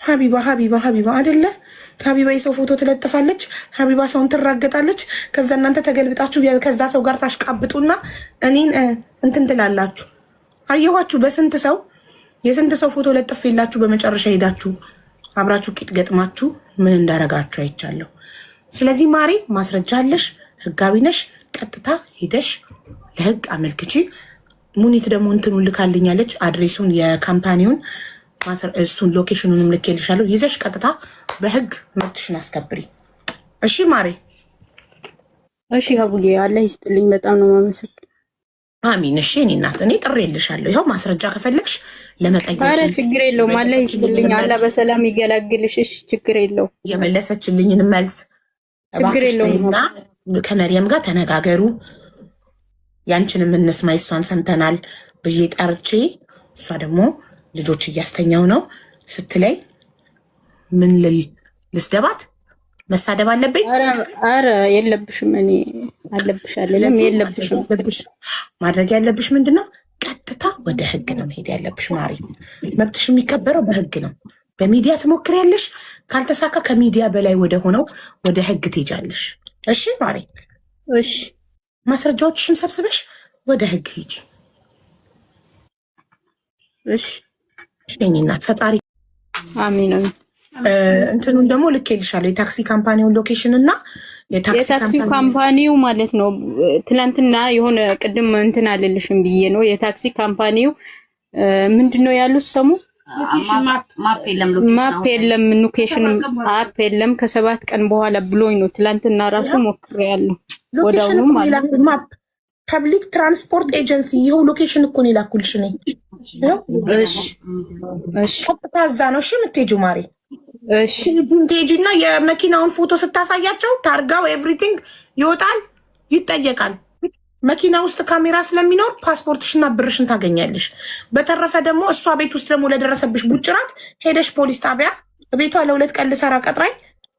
Speaker 2: ሀቢባ አይደለ? ሀቢባ የሰው ፎቶ ትለጥፋለች። ሀቢባ ሰውን ትራገጣለች። ከዛ እናንተ ተገልብጣችሁ ከዛ ሰው ጋር ታሽቃብጡና እኔን እንትን ትላላችሁ። አየኋችሁ። የስንት ሰው ፎቶ ለጥፌላችሁ በመጨረሻ ሄዳችሁ አብራችሁ ቂጥ ገጥማችሁ ምን እንዳረጋችሁ አይቻለሁ። ስለዚህ ማሬ ማስረጃ አለሽ፣ ህጋዊ ነሽ። ቀጥታ ሄደሽ ለህግ አመልክቺ። ሙኒት ደግሞ እንትኑን ልካልኛለች፣ አድሬሱን የካምፓኒውን እሱን ሎኬሽኑንም ልኬልሻለሁ። ይዘሽ ቀጥታ በህግ መብትሽን አስከብሪ። እሺ ማሬ?
Speaker 1: እሺ ሀቡዬ፣ አላህ ይስጥልኝ። በጣም ነው የማመሰግነው።
Speaker 2: አሚን። እሺ እኔ እናት እኔ ጥሬልሻለሁ። ይኸው ማስረጃ ከፈለግሽ ለመጠየቅ።
Speaker 1: ኧረ ችግር የለውም። አላህ ይስጥልኝ። አላህ በሰላም ይገላግልሽ። እሺ ችግር የለውም።
Speaker 2: የመለሰችልኝን መልስ
Speaker 1: ችግር የለውም።
Speaker 2: ከመርየም ጋር ተነጋገሩ። ያንቺንም እንስማ፣ እሷን ሰምተናል ብዬ ጠርቼ እሷ ደግሞ ልጆች እያስተኛው ነው ስትለኝ ምን ልስደባት? መሳደብ አለብኝ?
Speaker 1: አረ የለብሽም። እኔ አለብሽ አለለም የለብሽም።
Speaker 2: ማድረግ ያለብሽ ምንድነው? ቀጥታ ወደ ህግ ነው መሄድ ያለብሽ ማሪ። መብትሽ የሚከበረው በህግ ነው። በሚዲያ ትሞክሪያለሽ፣ ካልተሳካ ከሚዲያ በላይ ወደ ሆነው ወደ ህግ ትሄጃለሽ። እሺ ማሪ?
Speaker 1: እሺ
Speaker 2: ማስረጃዎችሽን ሰብስበሽ ወደ ህግ ሂጂ።
Speaker 1: እሺ
Speaker 2: እኔ እናት ፈጣሪ
Speaker 1: አሚን።
Speaker 2: እንትኑን ደግሞ ልኬልሻለሁ የታክሲ ካምፓኒውን ሎኬሽን እና
Speaker 1: የታክሲ ካምፓኒው ማለት ነው። ትላንትና የሆነ ቅድም እንትን አልልሽም ብዬ ነው። የታክሲ ካምፓኒው ምንድነው ያሉት ሰሙ ማፕ የለም ሎኬሽን አፕ የለም ከ7 ቀን በኋላ ብሎኝ ነው። ትላንትና ራሱ ሞክሬያለሁ። ወዳውኑ ማለት
Speaker 2: ማፕ ፐብሊክ ትራንስፖርት ኤጀንሲ ይሄው ሎኬሽን እኮ ነው ላኩልሽ ነኝ። እሺ ከዛ ነው እሺ የምትሄጂው ማሪ። እሺ ትሄጂና የመኪናውን ፎቶ ስታሳያቸው ታርጋው ኤቭሪቲንግ ይወጣል፣ ይጠየቃል። መኪና ውስጥ ካሜራ ስለሚኖር ፓስፖርትሽና ብርሽን ታገኛለሽ። በተረፈ ደግሞ እሷ ቤት ውስጥ ደግሞ ለደረሰብሽ ቡጭራት ሄደሽ ፖሊስ ጣቢያ ቤቷ ለ2 ቀን ልሰራ ቀጥራኝ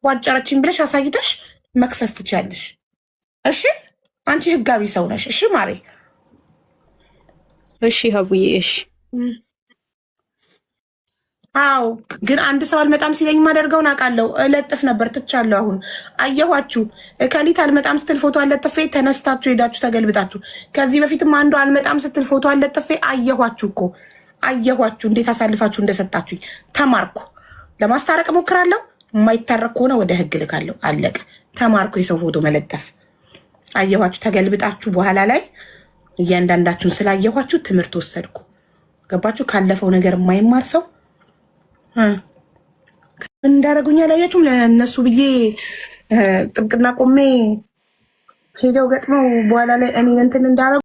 Speaker 2: ዋጨረችኝ ብለሽ አሳይተሽ መክሰስ ትችያለሽ። እሺ አንቺ ህጋቢ ሰው ነሽ። እሺ ማሪ።
Speaker 1: እሺ ሀቡዬ። እሺ
Speaker 2: አው ግን አንድ ሰው አልመጣም ሲለኝ ማደርገውን አውቃለሁ። እለጥፍ ነበር ትቻለሁ። አሁን አየኋችሁ ከሊት አልመጣም ስትል ፎቶ አለጥፌ ተነስታችሁ ሄዳችሁ ተገልብጣችሁ። ከዚህ በፊትም አንዱ አልመጣም ስትል ፎቶ አለጥፌ አየኋችሁ እኮ አየኋችሁ እንዴት አሳልፋችሁ እንደሰጣችሁኝ። ተማርኩ። ለማስታረቅ ሞክራለሁ። የማይታረቅ ከሆነ ወደ ህግ ልካለሁ። አለቀ። ተማርኩ የሰው ፎቶ መለጠፍ። አየኋችሁ ተገልብጣችሁ በኋላ ላይ እያንዳንዳችሁን ስላየኋችሁ ትምህርት ወሰድኩ። ገባችሁ? ካለፈው ነገር የማይማር ሰው እንዳረጉኝ አላያችሁም? ለእነሱ ብዬ ጥብቅና ቆሜ ሄደው ገጥመው በኋላ ላይ እኔን እንትን እንዳረጉ